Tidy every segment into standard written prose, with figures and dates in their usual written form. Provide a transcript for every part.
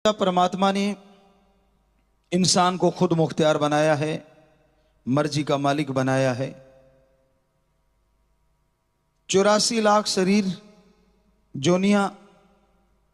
परमात्मा ने इंसान को खुद मुख्तियार बनाया है, मर्जी का मालिक बनाया है। 84 लाख शरीर जोनियां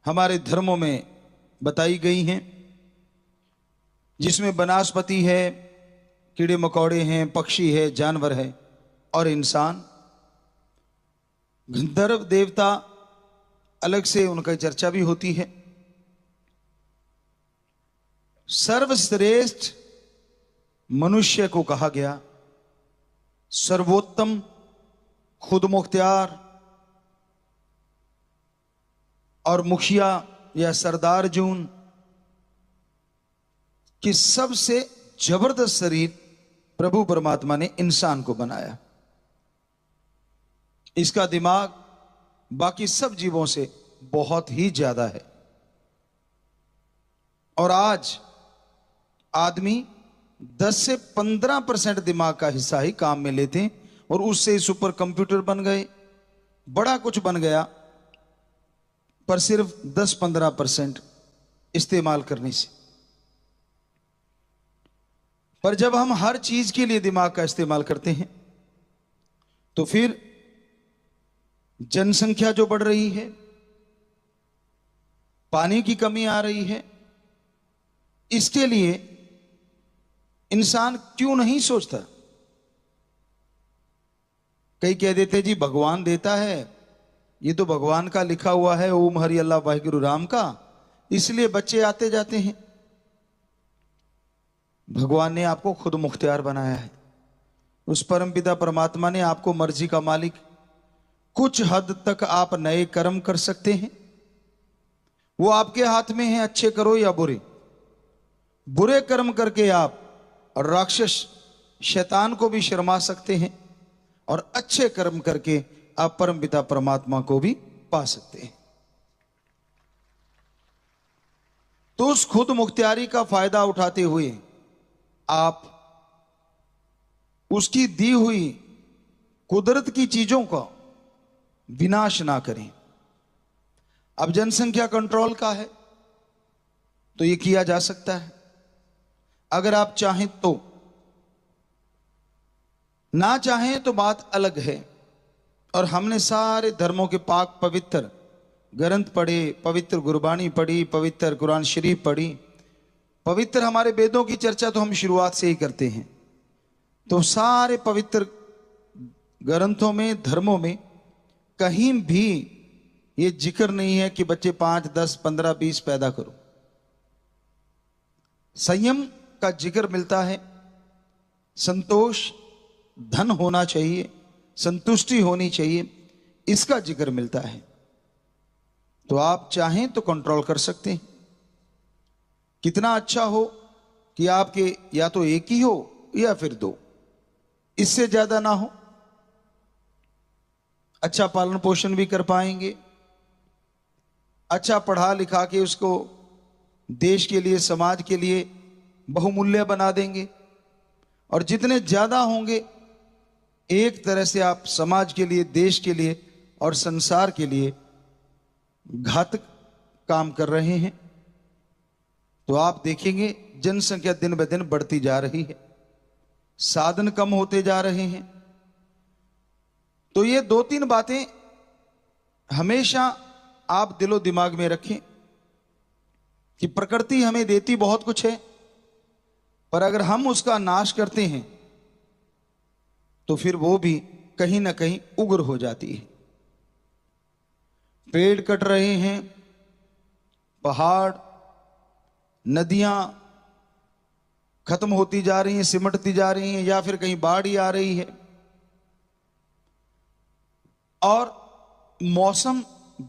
हमारे धर्मों में बताई गई हैं, जिसमें वनस्पति है, कीड़े मकोड़े हैं, पक्षी है, जानवर है और इंसान। गंधर्व देवता अलग से उनकी चर्चा भी होती है। सर्वश्रेष्ठ मनुष्य को कहा गया, सर्वोत्तम, खुद मुख्तियार और मुखिया या सरदार जून कि सबसे जबरदस्त शरीर प्रभु परमात्मा ने इंसान को बनाया। इसका दिमाग बाकी सब जीवों से बहुत ही ज्यादा है। और आज आदमी 10 से 15% दिमाग का हिस्सा ही काम में लेते हैं और उससे सुपर कंप्यूटर बन गए, बड़ा कुछ बन गया, पर सिर्फ 10-15% इस्तेमाल करने से। पर जब हम हर चीज के लिए दिमाग का इस्तेमाल करते हैं तो फिर जनसंख्या जो बढ़ रही है, पानी की कमी आ रही है, इसके लिए इंसान क्यों नहीं सोचता? कई कह देते जी भगवान देता है, ये तो भगवान का लिखा हुआ है, ओम हरि अल्लाह वाहिगुरु राम का, इसलिए बच्चे आते जाते हैं। भगवान ने आपको खुद मुख्तियार बनाया है। उस परमपिता परमात्मा ने आपको मर्जी का मालिक, कुछ हद तक आप नए कर्म कर सकते हैं, वो आपके हाथ में है, अच्छे करो या बुरे। बुरे कर्म करके आप राक्षस शैतान को भी शर्मा सकते हैं और अच्छे कर्म करके आप परमपिता परमात्मा को भी पा सकते हैं। तो उस खुद मुख्तियारी का फायदा उठाते हुए आप उसकी दी हुई कुदरत की चीजों का विनाश ना करें। अब जनसंख्या कंट्रोल का है तो यह किया जा सकता है, अगर आप चाहें तो। ना चाहें तो बात अलग है। और हमने सारे धर्मों के पाक पवित्र ग्रंथ पढ़े, पवित्र गुरबानी पढ़ी, पवित्र कुरान शरीफ पढ़ी, पवित्र हमारे वेदों की चर्चा तो हम शुरुआत से ही करते हैं। तो सारे पवित्र ग्रंथों में, धर्मों में कहीं भी ये जिक्र नहीं है कि बच्चे 5, 10, 15, 20 पैदा करो। संयम का जिक्र मिलता है, संतोष, धन होना चाहिए, संतुष्टि होनी चाहिए, इसका जिक्र मिलता है। तो आप चाहें तो कंट्रोल कर सकते हैं। कितना अच्छा हो कि आपके या तो एक ही हो या फिर 2, इससे ज्यादा ना हो। अच्छा पालन पोषण भी कर पाएंगे, अच्छा पढ़ा लिखा के उसको देश के लिए, समाज के लिए बहुमूल्य बना देंगे। और जितने ज्यादा होंगे, एक तरह से आप समाज के लिए, देश के लिए और संसार के लिए घातक काम कर रहे हैं। तो आप देखेंगे जनसंख्या दिन ब दिन बढ़ती जा रही है, साधन कम होते जा रहे हैं। तो ये 2-3 बातें हमेशा आप दिलो दिमाग में रखें कि प्रकृति हमें देती बहुत कुछ है, पर अगर हम उसका नाश करते हैं तो फिर वो भी कहीं ना कहीं उग्र हो जाती है। पेड़ कट रहे हैं, पहाड़, नदियां खत्म होती जा रही हैं, सिमटती जा रही हैं, या फिर कहीं बाढ़ ही आ रही है। और मौसम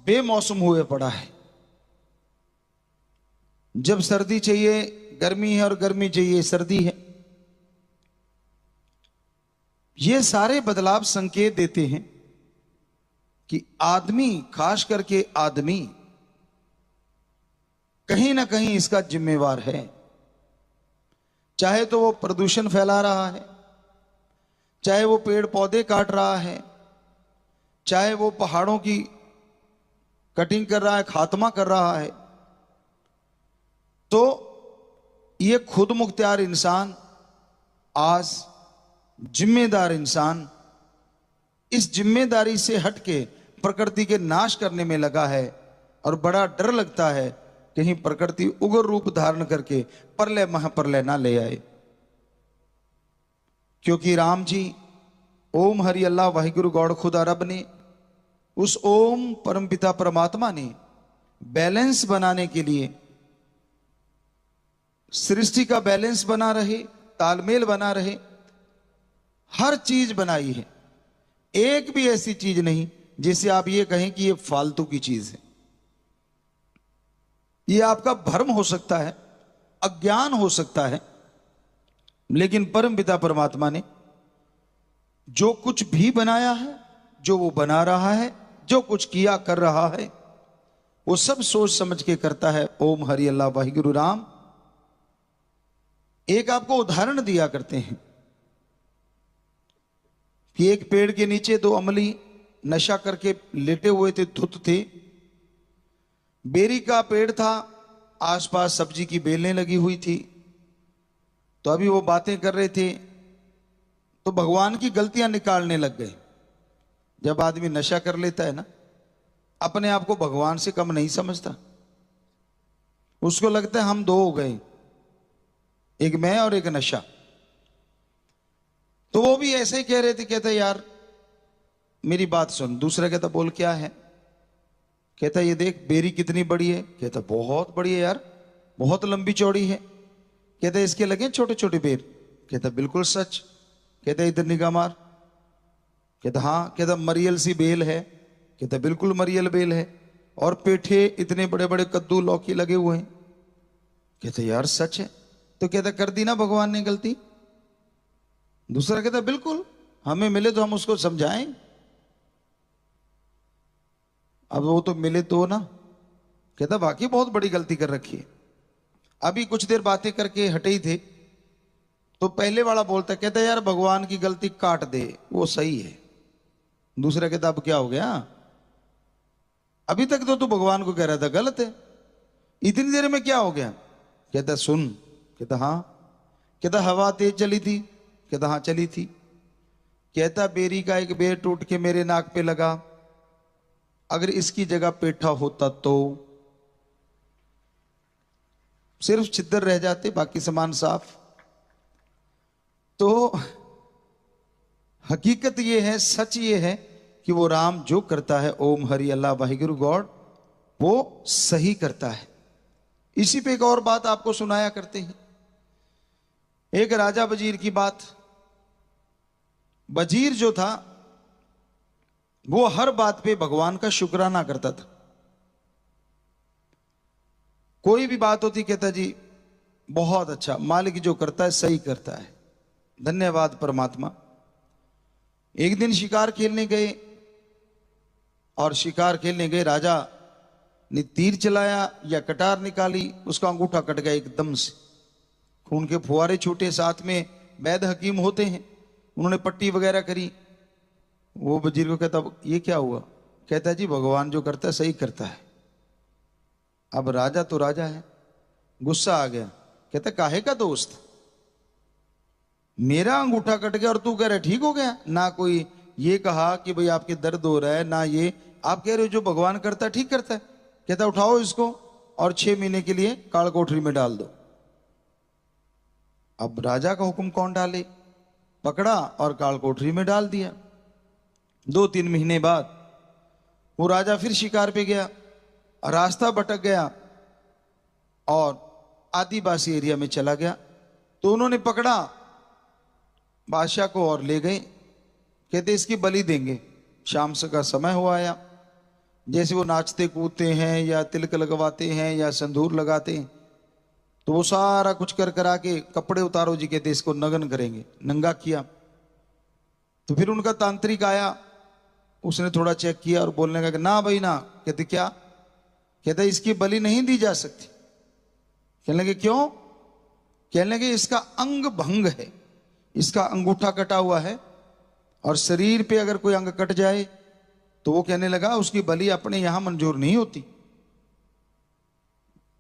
बेमौसम हुए पड़ा है। जब सर्दी चाहिए गर्मी है और गर्मी चाहिए सर्दी है। ये सारे बदलाव संकेत देते हैं कि आदमी, खास करके आदमी, कहीं ना कहीं इसका जिम्मेवार है। चाहे तो वो प्रदूषण फैला रहा है, चाहे वो पेड़ पौधे काट रहा है, चाहे वो पहाड़ों की कटिंग कर रहा है, खात्मा कर रहा है, तो ये खुद मुख्तियार इंसान आज जिम्मेदार इंसान इस जिम्मेदारी से हटके प्रकृति के नाश करने में लगा है, और बड़ा डर लगता है कहीं प्रकृति उग्र रूप धारण करके प्रलय महाप्रलय ना ले आए। क्योंकि राम जी ओम हरि अल्लाह वाहिगुरु गौड़ खुदा रब ने, उस ओम परमपिता परमात्मा ने बैलेंस बनाने के लिए, सृष्टि का बैलेंस बना रहे, तालमेल बना रहे, हर चीज बनाई है। एक भी ऐसी चीज नहीं जिसे आप ये कहें कि ये फालतू की चीज है। ये आपका भ्रम हो सकता है, अज्ञान हो सकता है, लेकिन परमपिता परमात्मा ने जो कुछ भी बनाया है, जो वो बना रहा है, जो कुछ किया कर रहा है, वो सब सोच समझ के करता है। ओम हरि अल्लाह वाहिगुरु राम। एक आपको उदाहरण दिया करते हैं कि एक पेड़ के नीचे दो अमली नशा करके लेटे हुए थे, धुत थे। बेरी का पेड़ था, आसपास सब्जी की बेलें लगी हुई थी। तो अभी वो बातें कर रहे थे तो भगवान की गलतियां निकालने लग गए। जब आदमी नशा कर लेता है ना, अपने आप को भगवान से कम नहीं समझता। उसको लगता है हम दो हो गए, एक मैं और एक नशा। तो वो भी ऐसे ही कह रहे थे, कहता यार मेरी बात सुन। दूसरा कहता बोल क्या है? कहता ये देख बेरी कितनी बड़ी है। कहता बहुत बड़ी है यार, बहुत लंबी चौड़ी है। कहता इसके लगे छोटे छोटे बेर। कहता बिल्कुल सच। कहता इधर निगाह मार। कहता हाँ। कहता मरियल सी बेल है। कहता बिल्कुल मरियल बेल है। और पेठे इतने बड़े बड़े कद्दू लौकी लगे हुए हैं। कहता यार सच है। तो कहता कर दी ना भगवान ने गलती? दूसरा कहता बिल्कुल, हमें मिले तो हम उसको समझाएं। अब वो तो मिले तो ना। कहता वाकई बहुत बड़ी गलती कर रखी है। अभी कुछ देर बातें करके हटे ही थे तो पहले वाला बोलता, कहता यार भगवान की गलती काट दे, वो सही है। दूसरा कहता अब क्या हो गया? अभी तक तो तू भगवान को कह रहा था गलत है, इतनी देर में क्या हो गया? कहता सुन। कहता हाँ। कहता हवा तेज चली थी। कहता हाँ चली थी। कहता बेरी का एक बेर टूट के मेरे नाक पे लगा, अगर इसकी जगह पेठा होता तो सिर्फ छिद्र रह जाते, बाकी सामान साफ। तो हकीकत ये है, सच ये है कि वो राम जो करता है, ओम हरि अल्लाह वाहिगुरु गॉड, वो सही करता है। इसी पे एक और बात आपको सुनाया करते हैं। एक राजा वजीर की बात। वजीर जो था वो हर बात पे भगवान का शुक्राना करता था। कोई भी बात होती कहता जी बहुत अच्छा, मालिक जो करता है सही करता है, धन्यवाद परमात्मा। एक दिन शिकार खेलने गए और शिकार खेलने गए, राजा ने तीर चलाया या कटार निकाली, उसका अंगूठा कट गया एकदम से, खून के फुहारे छूटे। साथ में वैद्य हकीम होते हैं, उन्होंने पट्टी वगैरह करी। वो वजीर को कहता ये क्या हुआ? कहता है जी भगवान जो करता है सही करता है। अब राजा तो राजा है, गुस्सा आ गया। कहता काहे का दोस्त, मेरा अंगूठा कट गया और तू कह रहा ठीक हो गया? ना कोई ये कहा कि भाई आपके दर्द हो रहा है, ना ये आप कह रहे हो जो भगवान करता है ठीक करता है। कहता उठाओ इसको और 6 महीने के लिए काल कोठरी में डाल दो। अब राजा का हुक्म कौन डाले? पकड़ा और काल कोठरी में डाल दिया। 2-3 महीने बाद वो राजा फिर शिकार पे गया, रास्ता भटक गया और आदिवासी एरिया में चला गया। तो उन्होंने पकड़ा बादशाह को और ले गए। कहते इसकी बलि देंगे। शाम से का समय हुआ आया, जैसे वो नाचते कूदते हैं या तिलक लगवाते हैं या संदूर लगाते हैं, तो वो सारा कुछ कर करा के कपड़े उतारो जी, कहते इसको नग्न करेंगे। नंगा किया। तो फिर उनका तांत्रिक आया, उसने थोड़ा चेक किया और बोलने लगा कि ना भाई ना। कहते क्या? कहते इसकी बलि नहीं दी जा सकती। कहने लगे क्यों? कहने लगे इसका अंग भंग है, इसका अंगूठा कटा हुआ है और शरीर पे अगर कोई अंग कट जाए तो वो कहने लगा उसकी बलि अपने यहां मंजूर नहीं होती।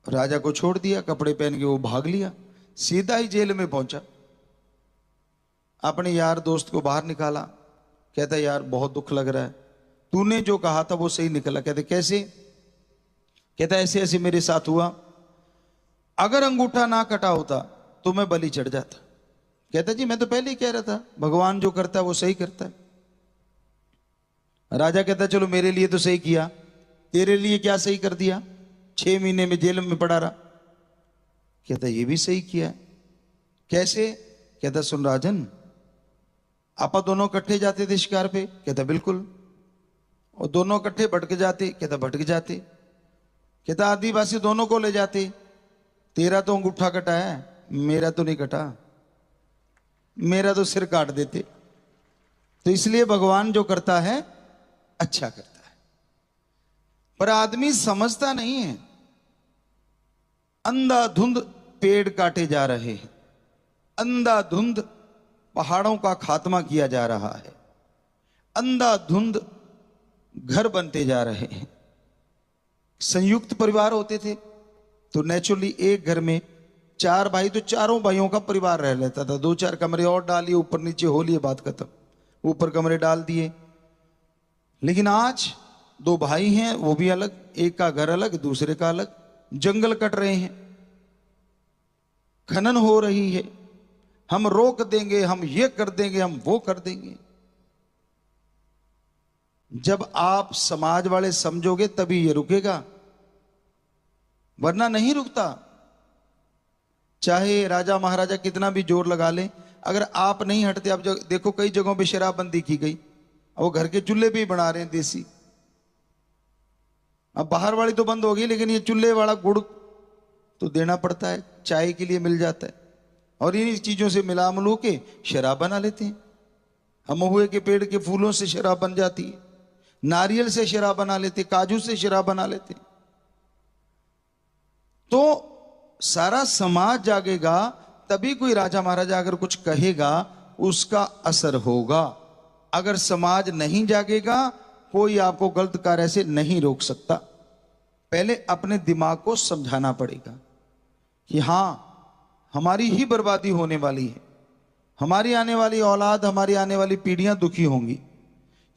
राजा को छोड़ दिया, कपड़े पहन के वो भाग लिया, सीधा ही जेल में पहुंचा। अपने यार दोस्त को बाहर निकाला, कहता यार बहुत दुख लग रहा है, तूने जो कहा था वो सही निकला। कहते कैसे? कहता ऐसे ऐसे मेरे साथ हुआ, अगर अंगूठा ना कटा होता तो मैं बलि चढ़ जाता। कहता जी मैं तो पहले ही कह रहा था, भगवान जो करता है वो सही करता है। राजा कहता चलो मेरे लिए तो सही किया, तेरे लिए क्या सही कर दिया? 6 महीने में जेल में पड़ा रहा। कहता ये भी सही किया। कैसे? कहता सुन राजन, आपा दोनों इकट्ठे जाते थे शिकार पे। कहता बिल्कुल। और दोनों इकट्ठे भटक जाते। कहता भटक जाते। कहता आदिवासी दोनों को ले जाते, तेरा तो अंगूठा कटा है, मेरा तो नहीं कटा, मेरा तो सिर काट देते। तो इसलिए भगवान जो करता है अच्छा करता है, पर आदमी समझता नहीं है। अंधाधुंध पेड़ काटे जा रहे हैं, अंधाधुंध पहाड़ों का खात्मा किया जा रहा है, अंधाधुंध घर बनते जा रहे हैं। संयुक्त परिवार होते थे तो नेचुरली एक घर में 4 भाई, तो चारों भाइयों का परिवार रह लेता था। 2-4 कमरे और डालिए, ऊपर नीचे हो लिए, बात खत्म। ऊपर कमरे डाल दिए। लेकिन आज 2 भाई हैं, वो भी अलग, एक का घर अलग, दूसरे का अलग। जंगल कट रहे हैं, खनन हो रही है, हम रोक देंगे, हम ये कर देंगे, हम वो कर देंगे। जब आप समाज वाले समझोगे तभी ये रुकेगा, वरना नहीं रुकता। चाहे राजा महाराजा कितना भी जोर लगा ले, अगर आप नहीं हटते। आप देखो कई जगहों पे शराबबंदी की गई, वो घर के चूल्हे भी बना रहे हैं देसी। अब बाहर वाली तो बंद हो गई, लेकिन ये चूल्हे वाला गुड़ तो देना पड़ता है, चाय के लिए मिल जाता है। और इन चीजों से मिला मिलू के शराब बना लेते हैं। हम महुए के पेड़ के फूलों से शराब बन जाती है, नारियल से शराब बना लेते, काजू से शराब बना लेते। तो सारा समाज जागेगा तभी कोई राजा महाराजा अगर कुछ कहेगा उसका असर होगा। अगर समाज नहीं जागेगा कोई आपको गलत कार्य से नहीं रोक सकता। पहले अपने दिमाग को समझाना पड़ेगा कि हां हमारी ही बर्बादी होने वाली है, हमारी आने वाली औलाद, हमारी आने वाली पीढ़ियां दुखी होंगी।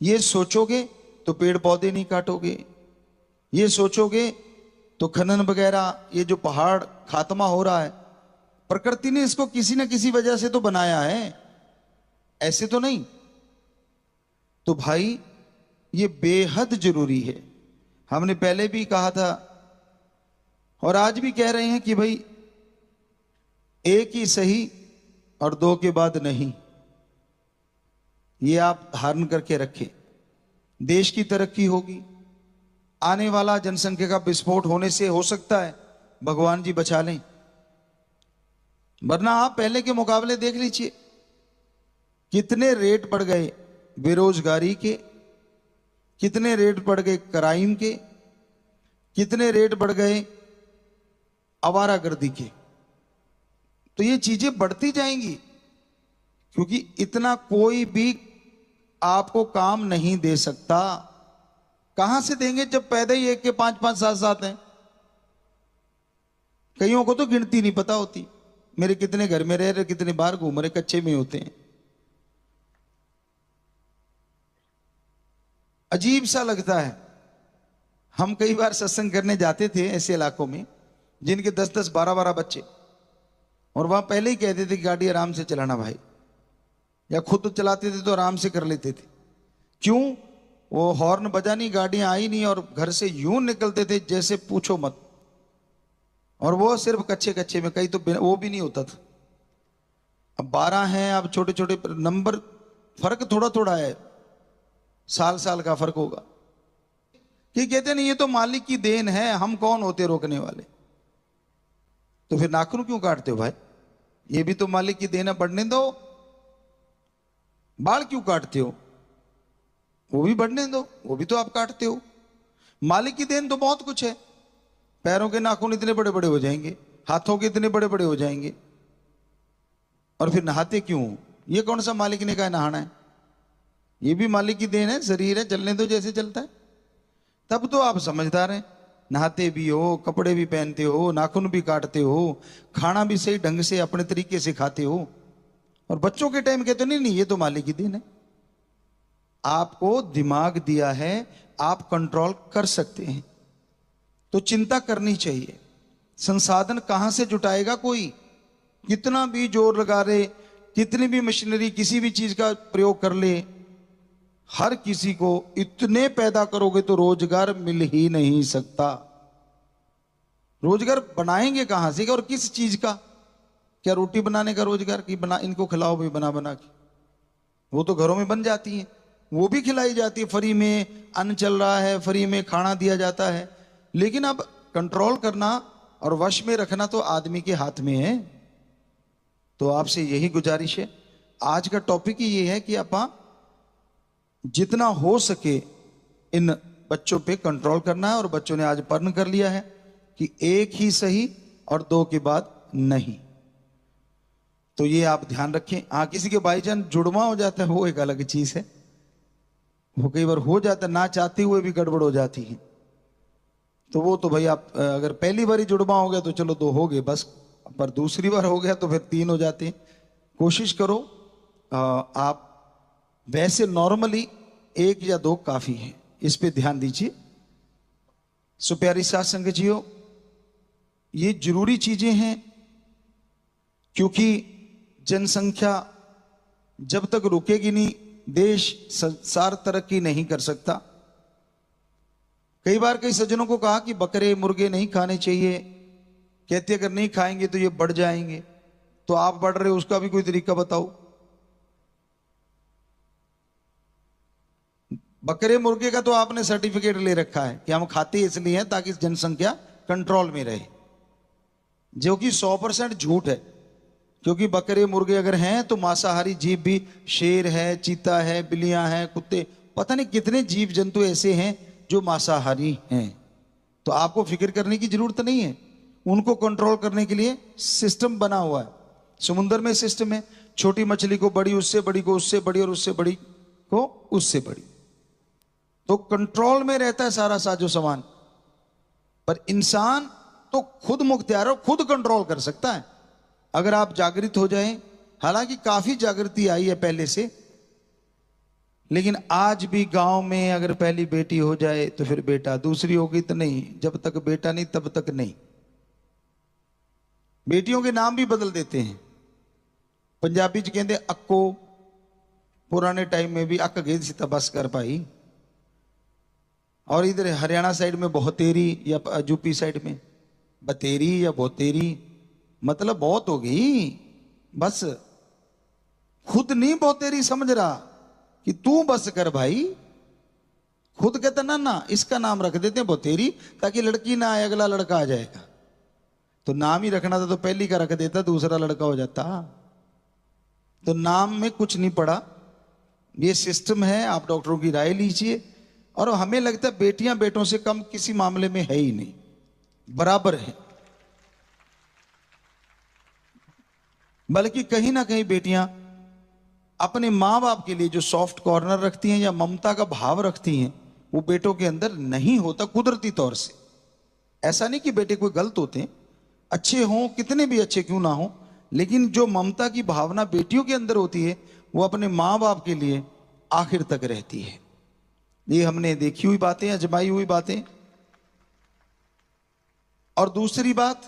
ये सोचोगे तो पेड़ पौधे नहीं काटोगे, ये सोचोगे तो खनन वगैरह, ये जो पहाड़ खात्मा हो रहा है, प्रकृति ने इसको किसी न किसी वजह से तो बनाया है, ऐसे तो नहीं। तो भाई ये बेहद जरूरी है। हमने पहले भी कहा था और आज भी कह रहे हैं कि भाई एक ही सही और 2 के बाद नहीं, ये आप धारण करके रखें। देश की तरक्की होगी, आने वाला जनसंख्या का विस्फोट होने से हो सकता है भगवान जी बचा लें, वरना आप पहले के मुकाबले देख लीजिए कितने रेट बढ़ गए बेरोजगारी के, कितने रेट बढ़ गए क्राइम के, कितने रेट बढ़ गए आवारागर्दी के। तो ये चीजें बढ़ती जाएंगी, क्योंकि इतना कोई भी आपको काम नहीं दे सकता। कहां से देंगे जब पैदा ही एक के 5-5 7-7 हैं। कईयों को तो गिनती नहीं पता होती, मेरे कितने घर में रह रहे, कितने बाहर घूम रहे, कच्चे में होते हैं। अजीब सा लगता है। हम कई बार सत्संग करने जाते थे ऐसे इलाकों में जिनके 10-10 12-12 बच्चे, और वहां पहले ही कहते थे कि गाड़ी आराम से चलाना भाई, या खुद चलाते थे तो आराम से कर लेते थे। क्यों? वो हॉर्न बजा नहीं, गाड़ियां आई नहीं, और घर से यूं निकलते थे जैसे पूछो मत। और वो सिर्फ कच्चे कच्चे में, कहीं तो वो भी नहीं होता था। अब 12 हैं, अब छोटे छोटे नंबर, फर्क थोड़ा थोड़ा है, साल साल का फर्क होगा। कि कहते नहीं ये तो मालिक की देन है, हम कौन होते रोकने वाले। तो फिर नाखून क्यों काटते हो भाई? ये भी तो मालिक की देन है, बढ़ने दो। बाल क्यों काटते हो? वो भी बढ़ने दो, वो भी तो आप काटते हो। मालिक की देन तो बहुत कुछ है। पैरों के नाखून इतने बड़े बड़े हो जाएंगे, हाथों के इतने बड़े बड़े हो जाएंगे, और फिर नहाते क्यों? ये कौन सा मालिक ने कहा नहाना है? ये भी मालिक की देन है, शरीर है, चलने दो जैसे चलता है। तब तो आप समझदार हैं। नहाते भी हो, कपड़े भी पहनते हो, नाखून भी काटते हो, खाना भी सही ढंग से अपने तरीके से खाते हो। और बच्चों के टाइम कहते नहीं नहीं ये तो मालिक की देन है। आपको दिमाग दिया है, आप कंट्रोल कर सकते हैं, तो चिंता करनी चाहिए। संसाधन कहां से जुटाएगा कोई? कितना भी जोर लगा ले, कितनी भी मशीनरी, किसी भी चीज का प्रयोग कर ले, हर किसी को इतने पैदा करोगे तो रोजगार मिल ही नहीं सकता। रोजगार बनाएंगे कहां से और किस चीज का? क्या रोटी बनाने का रोजगार की बना इनको खिलाओ भी बना बना के? वो तो घरों में बन जाती है, वो भी खिलाई जाती है, फ्री में अन्न चल रहा है, फ्री में खाना दिया जाता है। लेकिन अब कंट्रोल करना और वश में रखना तो आदमी के हाथ में है। तो आपसे यही गुजारिश है, आज का टॉपिक ही ये है कि आप जितना हो सके इन बच्चों पे कंट्रोल करना है। और बच्चों ने आज प्रण कर लिया है कि एक ही सही और दो के बाद नहीं। तो ये आप ध्यान रखें। हाँ, किसी के बाईचांस जुड़वा हो जाता है वो एक अलग चीज है, वो कई बार हो जाता है, ना चाहते हुए भी गड़बड़ हो जाती है। तो वो तो भाई आप अगर पहली बार ही जुड़वा हो गया तो चलो दो हो गए बस, पर दूसरी बार हो गया तो फिर तीन हो जाते हैं। कोशिश करो आप वैसे नॉर्मली एक या दो काफी है, इस पे ध्यान दीजिए। सो प्यारी साथ संगत जीओ, ये जरूरी चीजें हैं, क्योंकि जनसंख्या जब तक रुकेगी नहीं देश संसार तरक्की नहीं कर सकता। कई बार कई सज्जनों को कहा कि बकरे मुर्गे नहीं खाने चाहिए, कहते अगर नहीं खाएंगे तो ये बढ़ जाएंगे। तो आप बढ़ रहे हो, उसका भी कोई तरीका बताओ। बकरे मुर्गे का तो आपने सर्टिफिकेट ले रखा है कि हम खाते इसलिए हैं ताकि जनसंख्या कंट्रोल में रहे, जो कि 100% झूठ है। क्योंकि बकरे मुर्गे अगर हैं तो मांसाहारी जीव भी, शेर है, चीता है, बिल्लियां हैं, कुत्ते, पता नहीं कितने जीव जंतु ऐसे हैं जो मांसाहारी हैं। तो आपको फिक्र करने की जरूरत नहीं है। उनको कंट्रोल करने के लिए सिस्टम बना हुआ है। समुद्र में सिस्टम है, छोटी मछली को बड़ी, उससे बड़ी को उससे बड़ी, और उससे बड़ी को उससे बड़ी। तो कंट्रोल में रहता है सारा साजो सामान। पर इंसान तो खुद मुख्तियार और खुद कंट्रोल कर सकता है अगर आप जागृत हो जाएं। हालांकि काफी जागृति आई है पहले से, लेकिन आज भी गांव में अगर पहली बेटी हो जाए तो फिर बेटा, दूसरी होगी तो नहीं, जब तक बेटा नहीं तब तक नहीं। बेटियों के नाम भी बदल देते हैं। पंजाबी च कहते अक्को, पुराने टाइम में भी अक गई सी बस कर पाई। और इधर हरियाणा साइड में बहुतेरी, या यूपी साइड में बतेरी या बहुतेरी, मतलब बहुत हो गई बस। खुद नहीं बहुतेरी समझ रहा कि तू बस कर भाई, खुद कहता ना ना इसका नाम रख देते हैं बहुतेरी ताकि लड़की ना आए, अगला लड़का आ जाएगा। तो नाम ही रखना था तो पहली का रख देता, दूसरा लड़का हो जाता। तो नाम में कुछ नहीं पड़ा, ये सिस्टम है। आप डॉक्टरों की राय लीजिए। और हमें लगता है बेटियां बेटों से कम किसी मामले में है ही नहीं, बराबर है। बल्कि कहीं ना कहीं बेटियां अपने मां बाप के लिए जो सॉफ्ट कॉर्नर रखती हैं या ममता का भाव रखती हैं, वो बेटों के अंदर नहीं होता कुदरती तौर से। ऐसा नहीं कि बेटे कोई गलत होते हैं, अच्छे हों, कितने भी अच्छे क्यों ना हो, लेकिन जो ममता की भावना बेटियों के अंदर होती है वो अपने मां बाप के लिए आखिर तक रहती है। ये हमने देखी हुई बातें, अजमाई हुई बातें। और दूसरी बात,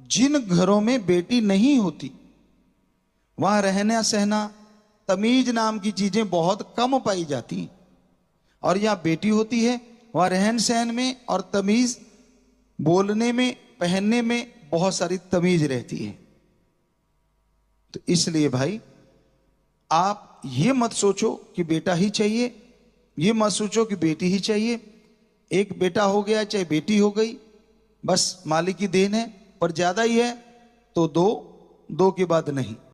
जिन घरों में बेटी नहीं होती वहां रहना सहना, तमीज नाम की चीजें बहुत कम पाई जाती। और यहां बेटी होती है वहां रहन सहन में और तमीज, बोलने में, पहनने में बहुत सारी तमीज रहती है। तो इसलिए भाई आप ये मत सोचो कि बेटा ही चाहिए, ये मत सोचो कि बेटी ही चाहिए। एक बेटा हो गया चाहे बेटी हो गई, बस मालिक की देन है। पर ज्यादा ही है तो दो, दो के बाद नहीं।